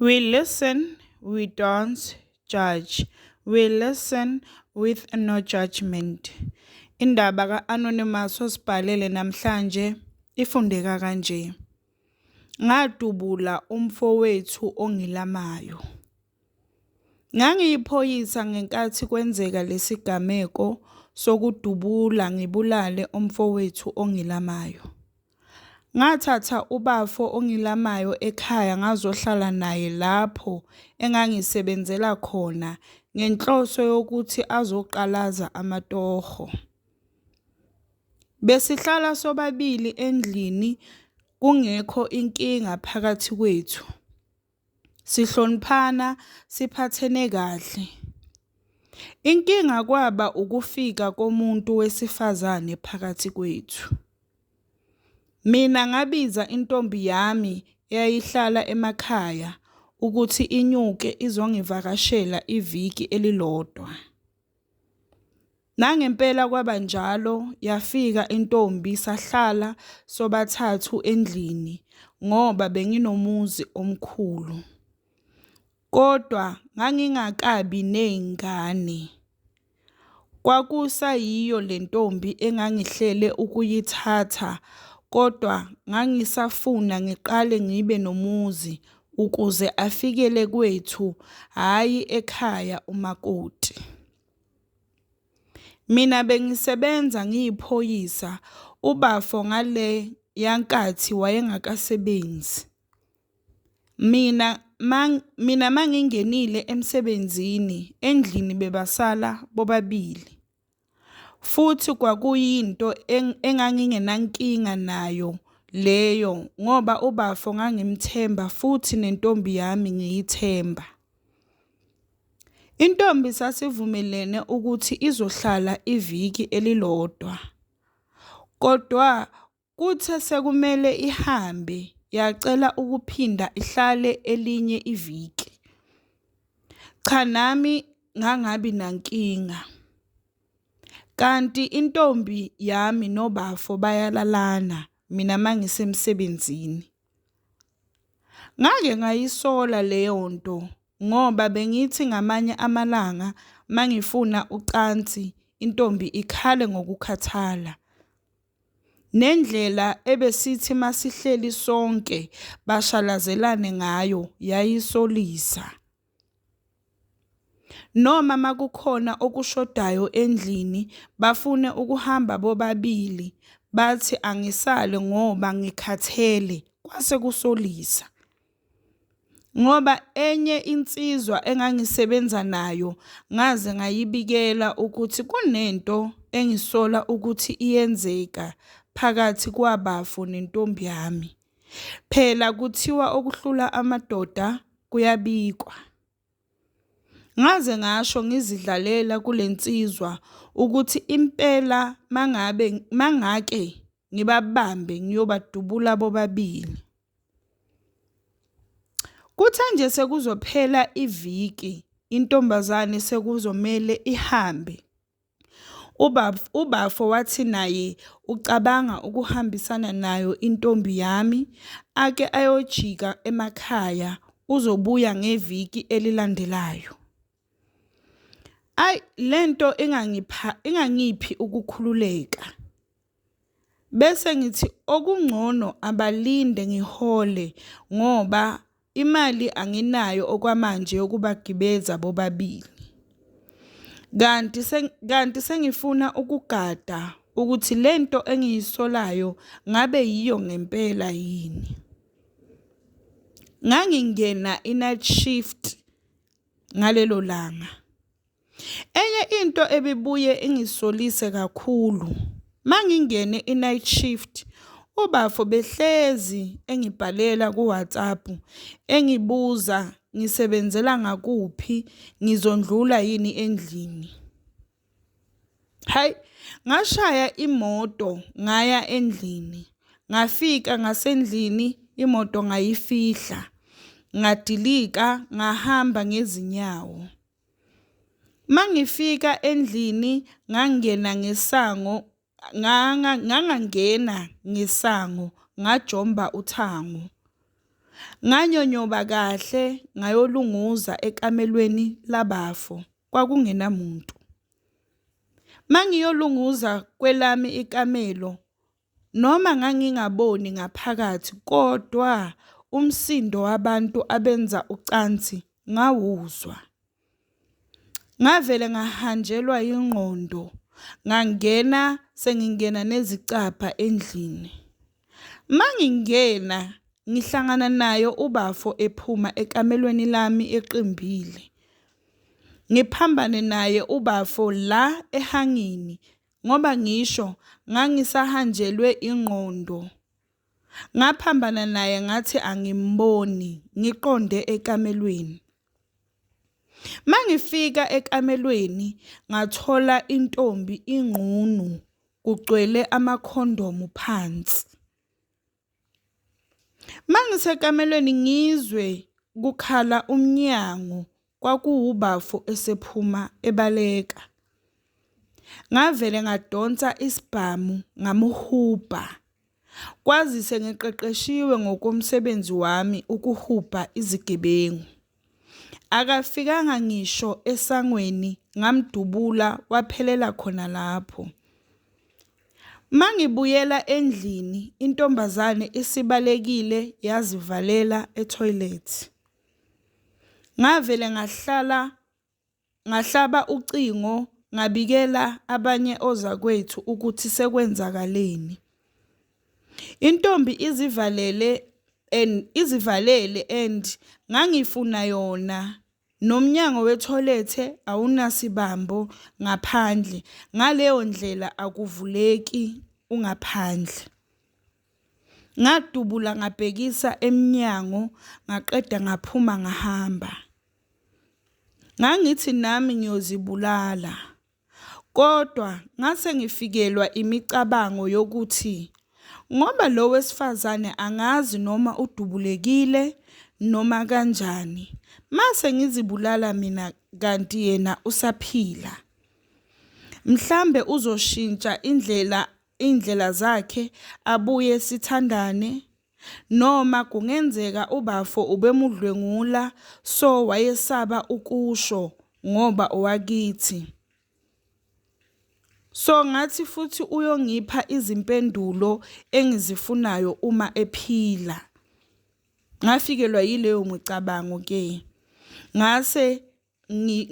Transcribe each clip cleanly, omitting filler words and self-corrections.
We listen, we don't judge. We listen with no judgment. Indaba ka-Anonymous osibhalele namhlanje ifundeka kanje. Ngadubula umfowethu ongilamayo. Ngangiyiphoyisa ngenkathi kwenzeka lesigameko sokudubula ngibulale umfowethu ongilamayo. Ngathatha ubafo ongilamayo ekhaya ngazohlala naye lapho engangisebenzela khona ngenhloso yokuthi azoqalaza amatoho. Besihlala sobabili endlini kungekho inkinga phakathi kwethu. Sihloniphana, siphathene kahle. Inkinga kwaba ukufika komuntu wesifazane phakathi kwethu. Mina ngabiza intombi yami eyayihlala emakhaya ukuthi inyuke izongivakashela iviki elilodwa. Nangempela kwaba njalo, yafika intombi sahlala sobathathu endlini ngoba benginomuzi omkhulu. Kodwa ngangingakabi nezingane. Kwakusayiyo le ntombi engangihlele ukuyithatha, kodwa ngangisafuna ngiqale ngibe nomuzi ukuze afikele kwethu, hayi ekhaya umakoti. Mina bengisebenza ngiyiphoyisa, ubafo ngale yankathi wayengakasebenzi. Mina mangingenile emsebenzini, endlini bebasala bobabili. Futhi kwakuyinto engangingenankinga nayo leyo ngoba ubafo ngangimthemba futhi nentombi yami ngiyithemba. Intombi sasivumelene ukuthi izohlala iviki elilodwa. Kodwa kuthe sekumele ihambe, yacela ukuphinda ihlale elinye iviki. Cha, nami ngangabi nankinga. Kanti intombi yami nobafo bayalalana mina mangisemsebenzini. Ngake ngayisola leyo nto ngoba bengithi ngamanye amalanga mangifuna ucansi intombi ikhale ngokukhathala. Nendlela ebesithi masihleli sonke bashalazelane ngayo yayisolisa. Noma makukhona okushodayo endlini bafune ukuhamba bobabili, bathi angisale ngoba ngikhathele, kwase kusolisa. Ngoba enye insizwa engangisebenza nayo ngaze ngayibikela ukuthi kunento engisola ukuthi iyenzeka phakathi kwabafo nentombi yami. Phela kuthiwa okuhlula amadoda kuyabikwa. Ngaze ngasho ngizidlalela kulensizwa ukuthi impela mangake ngibabambe ngiyobadubula bobabili. Kuthe nje sekuzophela iviki, intombazane sekuzomele ihambe. Ubafo wathi naye ucabanga ukuhambisana nayo intombi yami ake ayojika emakhaya, uzobuya ngeviki elilandelayo. Lento ingangiphi ukukhululeka. Bese ngithi okungcono abalinde ngihole ngoba imali anginayo okwamanje yokubagibeza bobabili. Kanti sengifuna ukugada ukuthi lento engiyisolayo ngabe yiyo ngempela yini. Ngangingena i-night shift ngalelo langa. Enye into ebibuye ingisolise kakhulu, mangingene i-night shift, ubafo behlezi engibhalela ku-WhatsApp engibuza ngisebenzela ngakuphi, ngizondlula yini endlini. Hayi, ngashaya imoto ngaya endlini. Ngafika ngasendlini imoto ngayifihla. Ngadilika ngahamba ngezinyawo. Mangifika endlini ngangena ngesango ngangena ngesango ngajomba uthango. Nganyonyoba kahle ngayolunguza ekamelweni labafo. Kwakungenamuntu. Mangiyolunguza kwelami ikamelo noma ngangingaboni ngaphakathi kodwa umsindo wabantu abenza ucansi ngawuzwa. Ngavele ngahanjelwa ingqondo, sengingena nezicapha endlini. Mangingena ngihlangana nayo ubafo ephuma ekamelweni lami eqimbile. Ngiphambane naye ubafo la ehangini ngoba ngisho ngangisahanjelwe ingqondo. Ngaphambana naye ngathi angimboni, ngiqonde ekamelweni. Mangifika ekamelweni ngathola intombi inqunu kugcwele amakhondomu phansi. Mangisekamelweni ngizwe kukhala umnyango, kwakuwubafo esephuma ebaleka. Ngavele ngadonsa isibhamu ngamuhubha. Kwazise ngiqeqeshiwe ngokomsebenzi wami ukuhubha izigebengu. Akafikanga ngisho esangweni ngamdubula waphelela khona lapho. Mangibuyela endlini intombazane isibalekile yazivalela etoilet. Ngavele ngahlaba ucingo ngabikela abanye ozakwethu ukuthi sekwenzakaleni. Intombi izivalele and ngangifuna yona. Nomnyango wetoilet awunasibambo ngaphandle. Ngaleyo ndlela akuvuleki ungaphandle. Ngadubula ngabhekisa emnyango ngaqeda ngaphuma ngahamba. Ngangithi nami ngiyozibulala. Kodwa ngase ngifikelwa imicabango yokuthi ngoba lo wesifazane angazi noma udubulekile noma kanjani. Mase ngizibulala mina kanti yena usaphila. Mhlambe uzoshintsha indlela zakhe abuye sithandane noma kungenzeka ubafo ubemudlwengula so wayesaba ukusho ngoba owakithi. So ngathi futhi uyongipha izimpendulo engizifunayo uma ephila. Ngafikelwa yileyo micabango ke.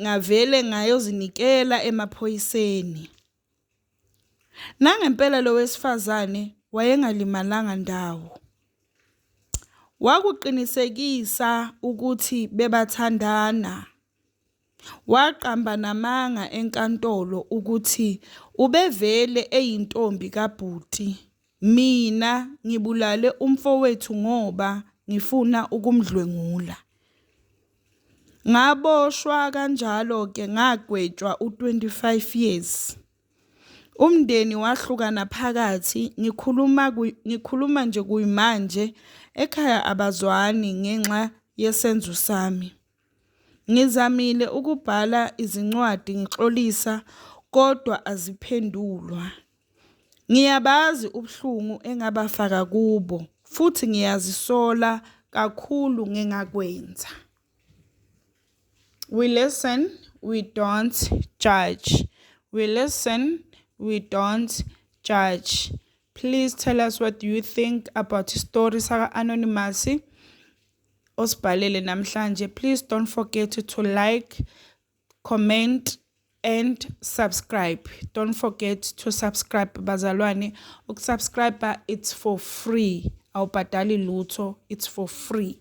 Ngavele ngayozinikela emaphoyiseni. Nangempela lo wesifazane wayengalimalanga ndawo. Wakuqinisekisa ukuthi bebathandana. Waqamba namanga enkantolo ukuthi ubevele eyintombi kaBhuti. Mina ngibulale umfowethu ngoba ngifuna ukumdlwengula. Ngaboshwa kanjalo ke ngagwetshwa u25 years. Umndeni wahlukana phakathi ngikhuluma nje kuyimanje ekhaya abazwani ngenxa yesenzo sami. Ngizamile ukubhala izincwadi ngixolisa kodwa aziphendulwa. Ngiyabazi ubuhlungu engabafaka kubo futhi ngiyazisola kakhulu ngengakwenza. We listen, we don't judge. We listen, we don't judge. Please tell us what you think about stories saka Anonymous osibhalele namhlanje. Please don't forget to like, comment and subscribe. Don't forget to subscribe bazalwane. Ukusubscribe it's for free. Awubhadali lutho, it's for free.